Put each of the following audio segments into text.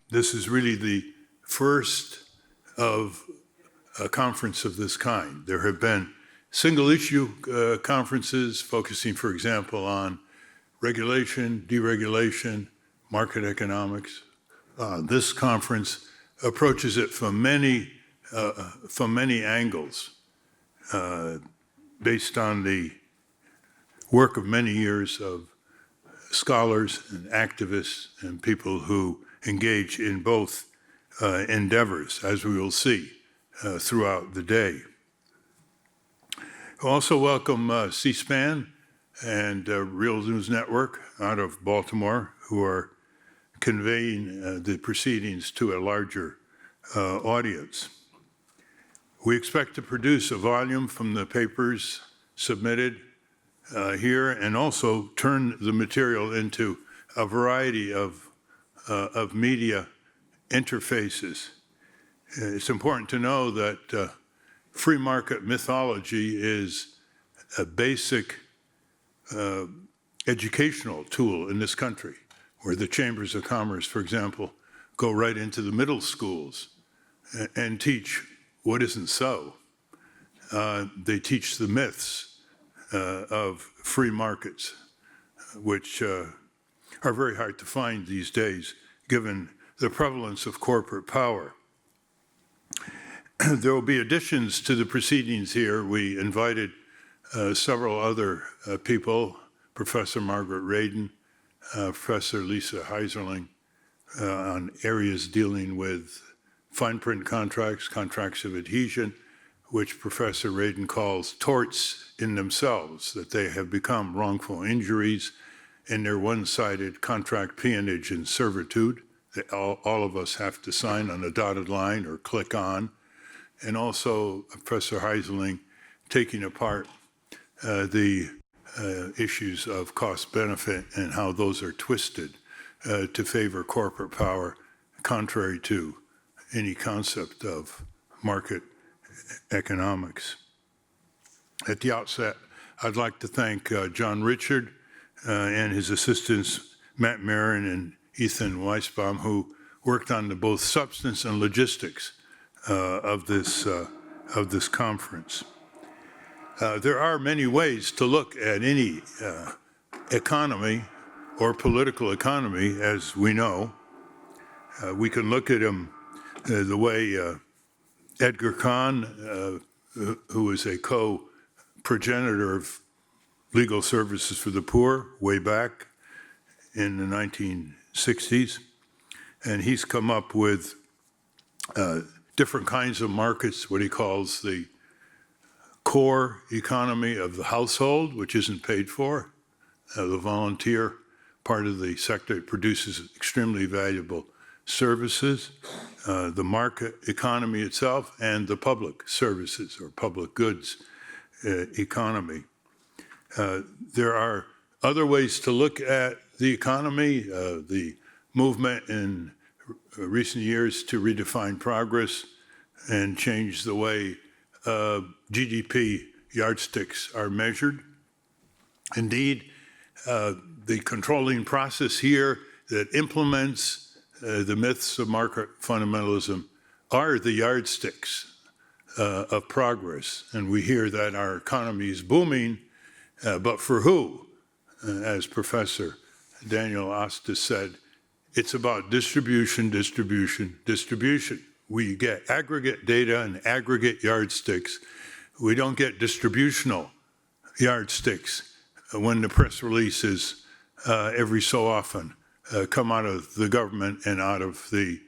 This is really the first of a conference of this kind. There have been single-issue conferences focusing, for example, on regulation, deregulation, market economics. This conference approaches it from many angles, based on the work of many years of scholars and activists and people who engage in both endeavors, as we will see throughout the day. I also welcome C-SPAN and Real News Network out of Baltimore, who are conveying the proceedings to a larger audience. We expect to produce a volume from the papers submitted here, and also turn the material into a variety of media interfaces. It's important to know that free market mythology is a basic educational tool in this country, where the chambers of commerce, for example, go right into the middle schools and teach what isn't so. They teach the myths of free markets, which are very hard to find these days, given the prevalence of corporate power. There will be additions to the proceedings here. We invited several other people, Professor Margaret Radin, Professor Lisa Heiserling, on areas dealing with fine print contracts, contracts of adhesion, which Professor Radin calls torts in themselves, that they have become wrongful injuries in their one-sided contract peonage and servitude that all of us have to sign on a dotted line or click on. And also Professor Heiserling taking apart the issues of cost-benefit and how those are twisted to favor corporate power, contrary to any concept of market economics. At the outset, I'd like to thank John Richard and his assistants, Matt Marin and Ethan Weisbaum, who worked on the both substance and logistics of this conference. There are many ways to look at any economy or political economy, as we know. We can look at them the way Edgar Kahn, who is a co-progenitor of legal services for the poor way back in the 1960s, and he's come up with different kinds of markets, what he calls the core economy of the household, which isn't paid for, the volunteer part of the sector produces extremely valuable services, the market economy itself, and the public services or public goods economy. There are other ways to look at the economy, the movement in recent years to redefine progress and change the way GDP yardsticks are measured. Indeed, the controlling process here that implements the myths of market fundamentalism are the yardsticks of progress. And we hear that our economy is booming, but for who? As Professor Daniel Ostis said, it's about distribution, distribution, distribution. We get aggregate data and aggregate yardsticks. We don't get distributional yardsticks when the press releases every so often come out of the government and out of the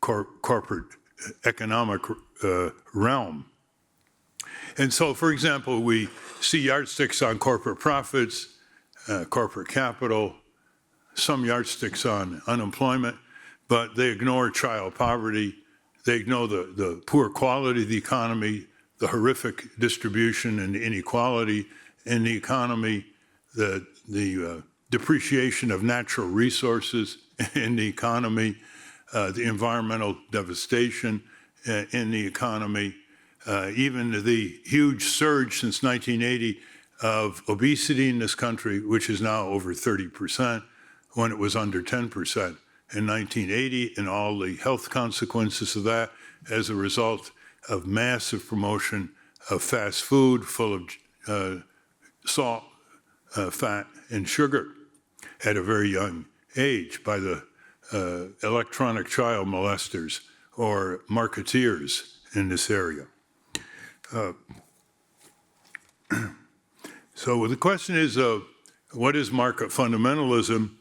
corporate economic realm. And so, for example, we see yardsticks on corporate profits, corporate capital, some yardsticks on unemployment, but they ignore child poverty, they ignore the poor quality of the economy, the horrific distribution and inequality in the economy, the depreciation of natural resources in the economy, the environmental devastation in the economy, even the huge surge since 1980 of obesity in this country, which is now over 30%, when it was under 10%. in 1980 and all the health consequences of that as a result of massive promotion of fast food full of salt, fat, and sugar at a very young age by the electronic child molesters or marketeers in this area. So the question is, what is market fundamentalism?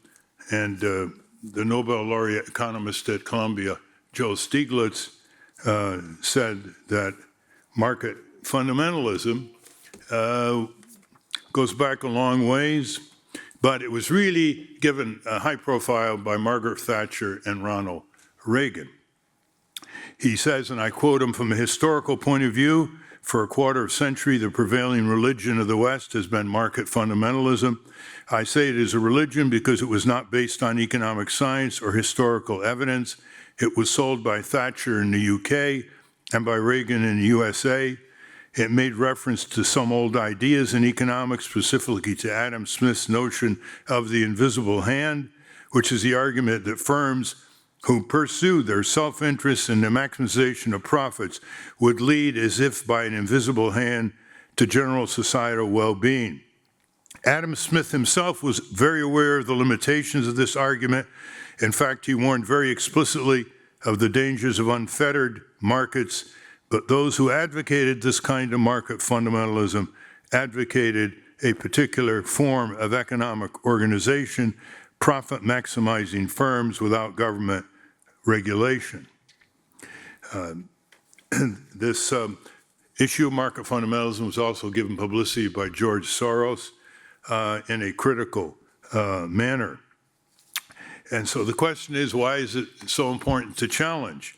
And the Nobel laureate economist at Columbia, Joe Stiglitz, said that market fundamentalism goes back a long ways, but it was really given a high profile by Margaret Thatcher and Ronald Reagan. He says, and I quote him, "From a historical point of view, for a quarter century, the prevailing religion of the West has been market fundamentalism. I say it is a religion because it was not based on economic science or historical evidence. It was sold by Thatcher in the UK and by Reagan in the USA. It made reference to some old ideas in economics, specifically to Adam Smith's notion of the invisible hand, which is the argument that firms who pursue their self-interest and the maximization of profits would lead as if by an invisible hand to general societal well-being. Adam Smith himself was very aware of the limitations of this argument. In fact, he warned very explicitly of the dangers of unfettered markets, but those who advocated this kind of market fundamentalism advocated a particular form of economic organization, profit-maximizing firms without government regulation. This issue of market fundamentalism was also given publicity by George Soros in a critical manner. And so the question is, why is it so important to challenge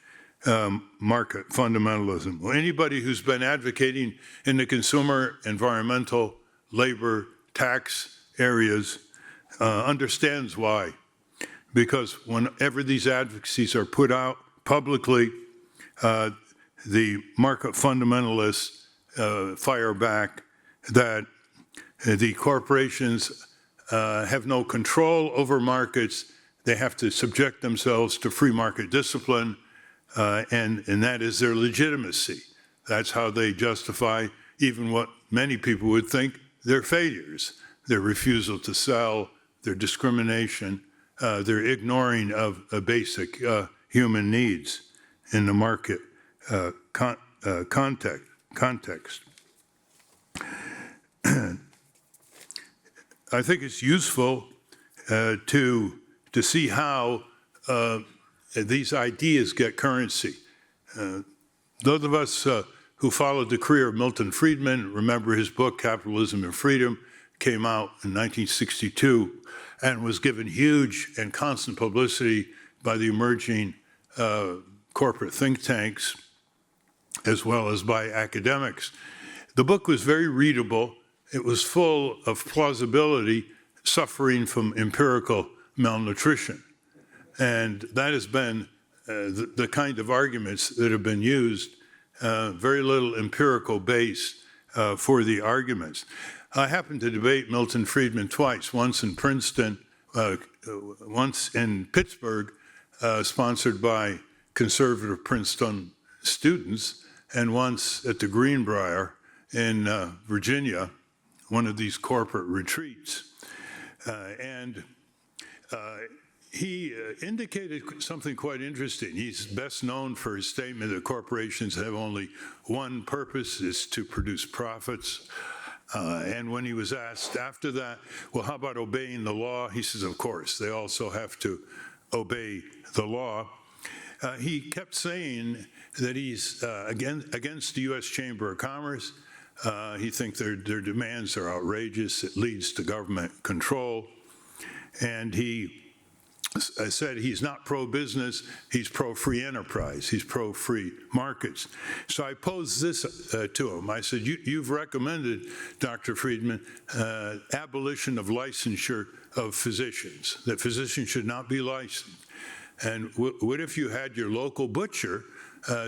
market fundamentalism? Well, anybody who's been advocating in the consumer, environmental, labor, tax areas understands why. Because whenever these advocacies are put out publicly, the market fundamentalists fire back that the corporations have no control over markets. They have to subject themselves to free market discipline, and that is their legitimacy. That's how they justify even what many people would think their failures, their refusal to sell, their discrimination, their ignoring of basic human needs in the market context. I think it's useful to see how these ideas get currency. Those of us who followed the career of Milton Friedman remember his book, Capitalism and Freedom, came out in 1962 and was given huge and constant publicity by the emerging corporate think tanks as well as by academics. The book was very readable. It was full of plausibility, suffering from empirical malnutrition. And that has been the kind of arguments that have been used, very little empirical base for the arguments. I happened to debate Milton Friedman twice, once in Princeton, once in Pittsburgh, sponsored by conservative Princeton students, and once at the Greenbrier in Virginia, one of these corporate retreats. He indicated something quite interesting. He's best known for his statement that corporations have only one purpose, is to produce profits. And when he was asked after that, well, how about obeying the law? He says, of course, they also have to obey the law. He kept saying that he's against the U.S. Chamber of Commerce. He thinks their demands are outrageous. It leads to government control. And he said he's not pro-business, he's pro-free enterprise, he's pro-free markets. So I posed this to him. I said, you've recommended, Dr. Friedman, abolition of licensure of physicians, that physicians should not be licensed. And what if you had your local butcher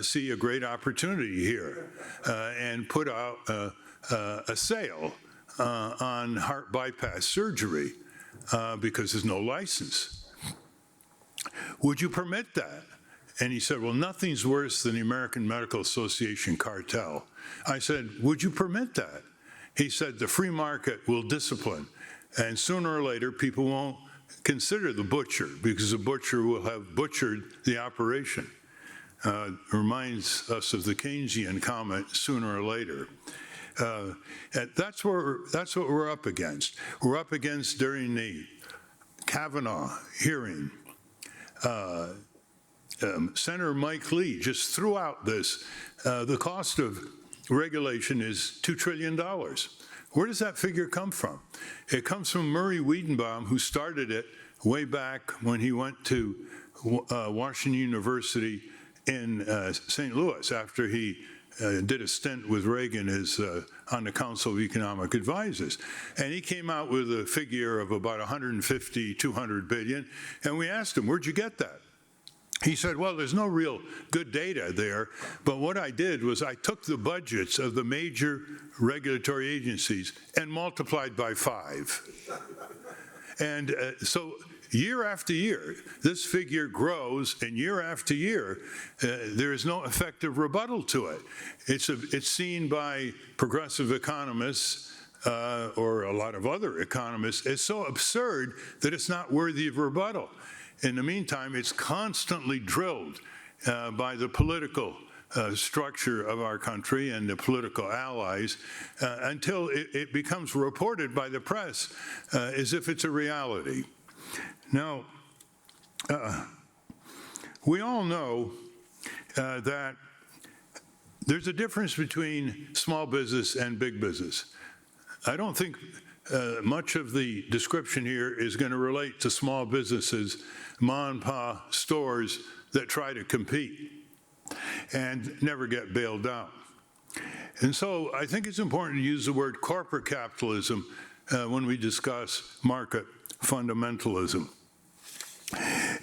see a great opportunity here and put out a sale on heart bypass surgery because there's no license? would you permit that? And he said, well, nothing's worse than the American Medical Association cartel. I said, would you permit that? He said, the free market will discipline, and sooner or later, people won't consider the butcher, because the butcher will have butchered the operation. Reminds us of the Keynesian comment, sooner or later. That's what we're up against. We're up against, during the Kavanaugh hearing, Senator Mike Lee just threw out this. The cost of regulation is $2 trillion. Where does that figure come from? It comes from Murray Wiedenbaum, who started it way back when he went to Washington University in St. Louis after he did a stint with Reagan as on the Council of Economic Advisors. And he came out with a figure of about 150, 200 billion. And we asked him, where'd you get that? He said, well, there's no real good data there, but what I did was I took the budgets of the major regulatory agencies and multiplied by 5. And so year after year, this figure grows, and year after year, there is no effective rebuttal to it. It's seen by progressive economists or a lot of other economists as so absurd that it's not worthy of rebuttal. In the meantime, it's constantly drilled by the political structure of our country and the political allies until it becomes reported by the press as if it's a reality. Now, we all know that there's a difference between small business and big business. I don't think much of the description here is going to relate to small businesses, mom and pop stores that try to compete and never get bailed out. And so I think it's important to use the word corporate capitalism when we discuss market fundamentalism.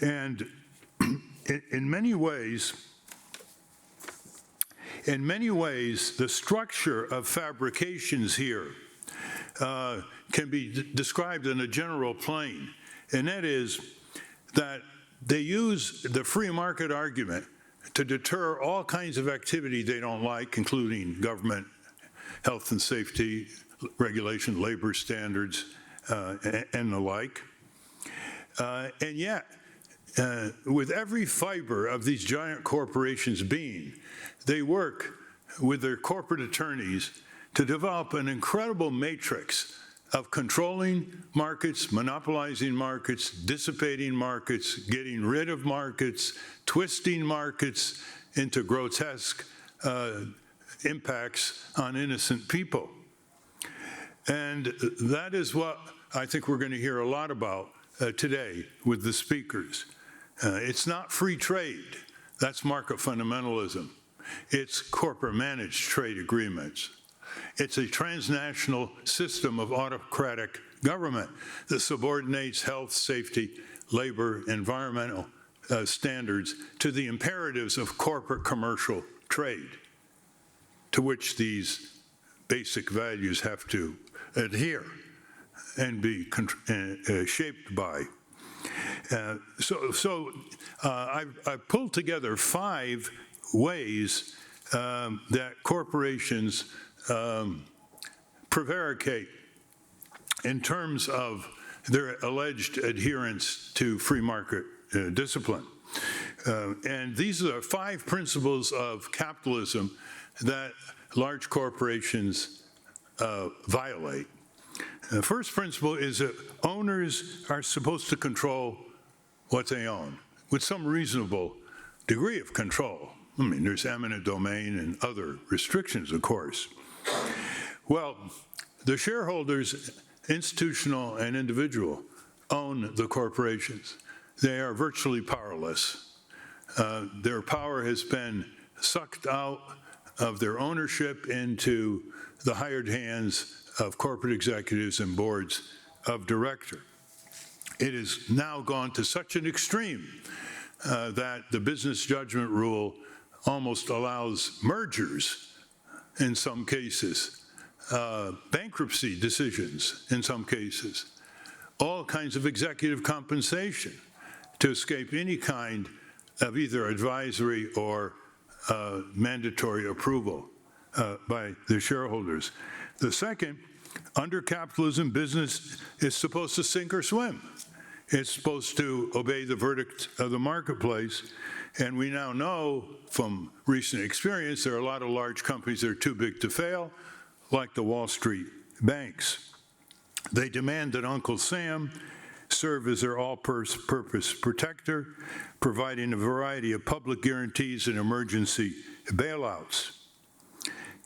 And in many ways, the structure of fabrications here can be described in a general plane, and that is that they use the free market argument to deter all kinds of activity they don't like, including government, health and safety, regulation, labor standards, and the like. And yet, with every fiber of these giant corporations' being, they work with their corporate attorneys to develop an incredible matrix of controlling markets, monopolizing markets, dissipating markets, getting rid of markets, twisting markets into grotesque impacts on innocent people. And that is what I think we're going to hear a lot about today with the speakers. It's not free trade. That's market fundamentalism. It's corporate managed trade agreements. It's a transnational system of autocratic government that subordinates health, safety, labor, environmental standards to the imperatives of corporate commercial trade, to which these basic values have to adhere and be shaped by. I've pulled together 5 ways that corporations prevaricate in terms of their alleged adherence to free market discipline. And these are 5 principles of capitalism that large corporations violate. The first principle is that owners are supposed to control what they own with some reasonable degree of control. I mean, there's eminent domain and other restrictions, of course. Well, the shareholders, institutional and individual, own the corporations. They are virtually powerless. Their power has been sucked out of their ownership into the hired hands of corporate executives and boards of directors. It has now gone to such an extreme that the business judgment rule almost allows mergers in some cases, bankruptcy decisions in some cases, all kinds of executive compensation to escape any kind of either advisory or mandatory approval by the shareholders. The second, under capitalism, business is supposed to sink or swim. It's supposed to obey the verdict of the marketplace. And we now know from recent experience there are a lot of large companies that are too big to fail, like the Wall Street banks. They demand that Uncle Sam serve as their all-purpose protector, providing a variety of public guarantees and emergency bailouts.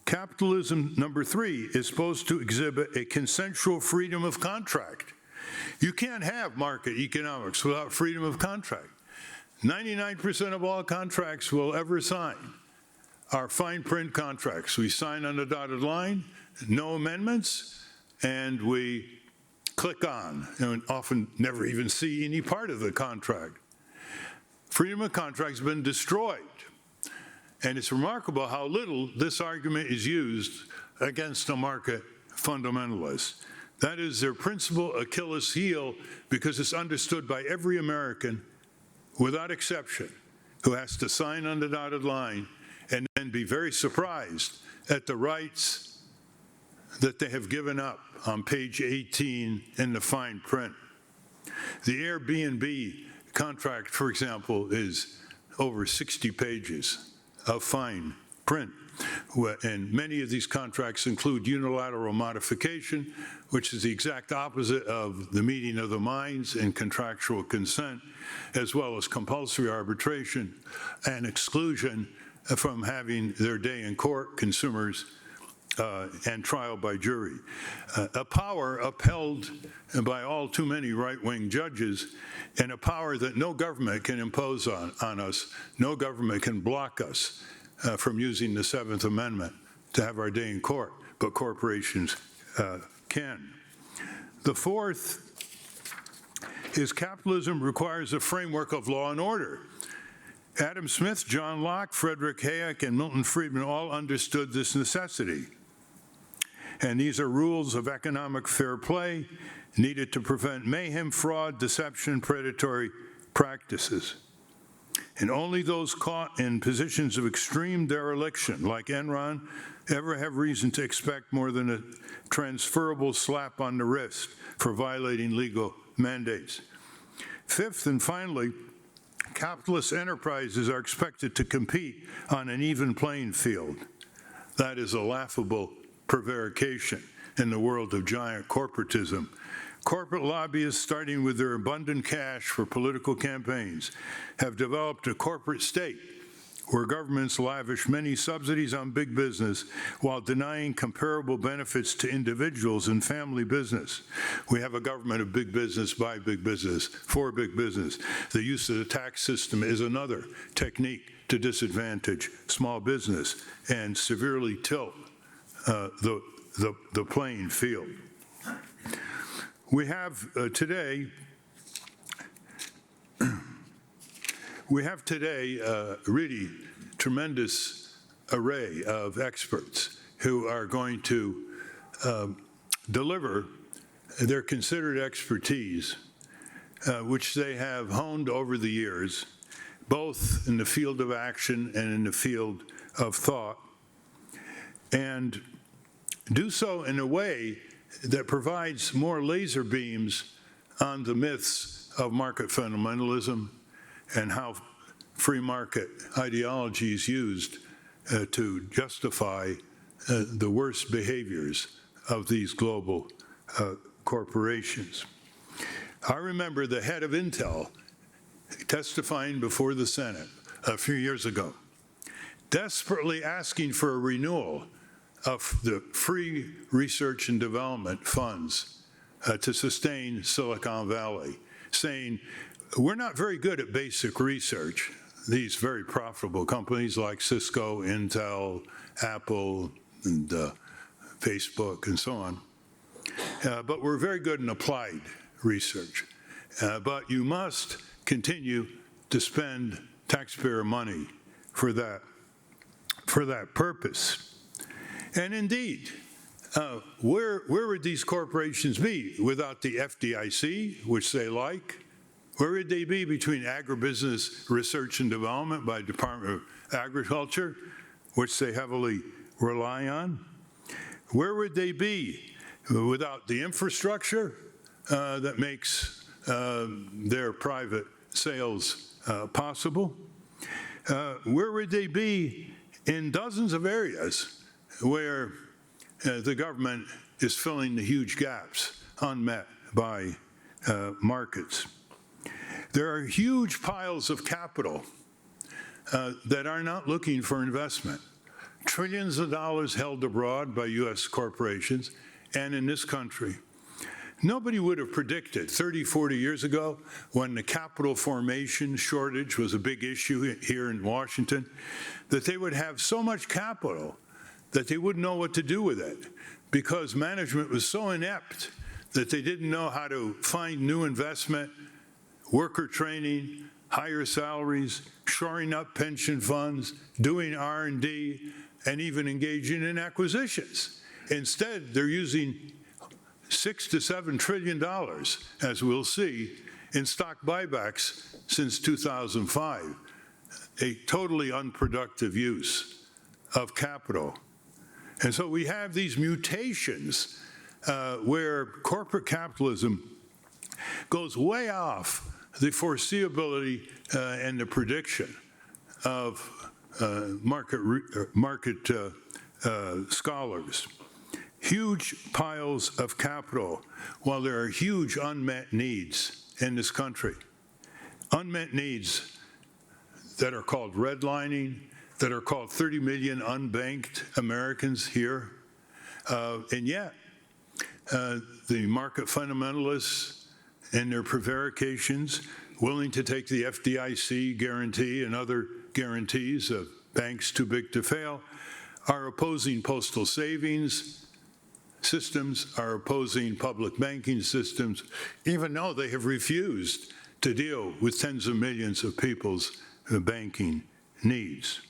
Capitalism, number 3, is supposed to exhibit a consensual freedom of contract. You can't have market economics without freedom of contract. 99% of all contracts we'll ever sign are fine print contracts. We sign on the dotted line, no amendments, and we click on, and often never even see any part of the contract. Freedom of contract has been destroyed. And it's remarkable how little this argument is used against a market fundamentalist. That is their principal Achilles heel, because it's understood by every American, without exception, who has to sign on the dotted line and then be very surprised at the rights that they have given up on page 18 in the fine print. The Airbnb contract, for example, is over 60 pages of fine print. And many of these contracts include unilateral modification, which is the exact opposite of the meeting of the minds and contractual consent, as well as compulsory arbitration and exclusion from having their day in court, consumers, and trial by jury. A power upheld by all too many right-wing judges, and a power that no government can impose on us. No government can block us from using the 7th Amendment to have our day in court, but corporations can. The fourth is capitalism requires a framework of law and order. Adam Smith, John Locke, Frederick Hayek, and Milton Friedman all understood this necessity. And these are rules of economic fair play needed to prevent mayhem, fraud, deception, predatory practices. And only those caught in positions of extreme dereliction, like Enron, ever have reason to expect more than a transferable slap on the wrist for violating legal mandates. Fifth and finally, capitalist enterprises are expected to compete on an even playing field. That is a laughable prevarication in the world of giant corporatism. Corporate lobbyists, starting with their abundant cash for political campaigns, have developed a corporate state where governments lavish many subsidies on big business while denying comparable benefits to individuals and family business. We have a government of big business, by big business, for big business. The use of the tax system is another technique to disadvantage small business and severely tilt the playing field. We have today really tremendous array of experts who are going to deliver their considered expertise, which they have honed over the years, both in the field of action and in the field of thought, and do so in a way that provides more laser beams on the myths of market fundamentalism and how free market ideology is used to justify the worst behaviors of these global corporations. I remember the head of Intel testifying before the Senate a few years ago, desperately asking for a renewal of the free research and development funds to sustain Silicon Valley, saying, we're not very good at basic research. These very profitable companies like Cisco, Intel, Apple, and Facebook, and so on. But we're very good in applied research. But you must continue to spend taxpayer money for that purpose. And indeed, where would these corporations be without the FDIC, which they like, Where would they be between agribusiness research and development by Department of Agriculture, which they heavily rely on? Where would they be without the infrastructure that makes their private sales possible? Where would they be in dozens of areas where the government is filling the huge gaps unmet by markets? There are huge piles of capital that are not looking for investment. Trillions of dollars held abroad by U.S. corporations and in this country. Nobody would have predicted 30, 40 years ago, when the capital formation shortage was a big issue here in Washington, that they would have so much capital that they wouldn't know what to do with it, because management was so inept that they didn't know how to find new investment, worker training, higher salaries, shoring up pension funds, doing R&D, and even engaging in acquisitions. Instead, they're using $6 to $7 trillion, as we'll see, in stock buybacks since 2005, a totally unproductive use of capital. And so we have these mutations where corporate capitalism goes way off the foreseeability and the prediction of market scholars. Huge piles of capital, while there are huge unmet needs in this country. Unmet needs that are called redlining, that are called 30 million unbanked Americans here. And yet, the market fundamentalists and their prevarications, willing to take the FDIC guarantee and other guarantees of banks too big to fail, are opposing postal savings systems, are opposing public banking systems, even though they have refused to deal with tens of millions of people's banking needs.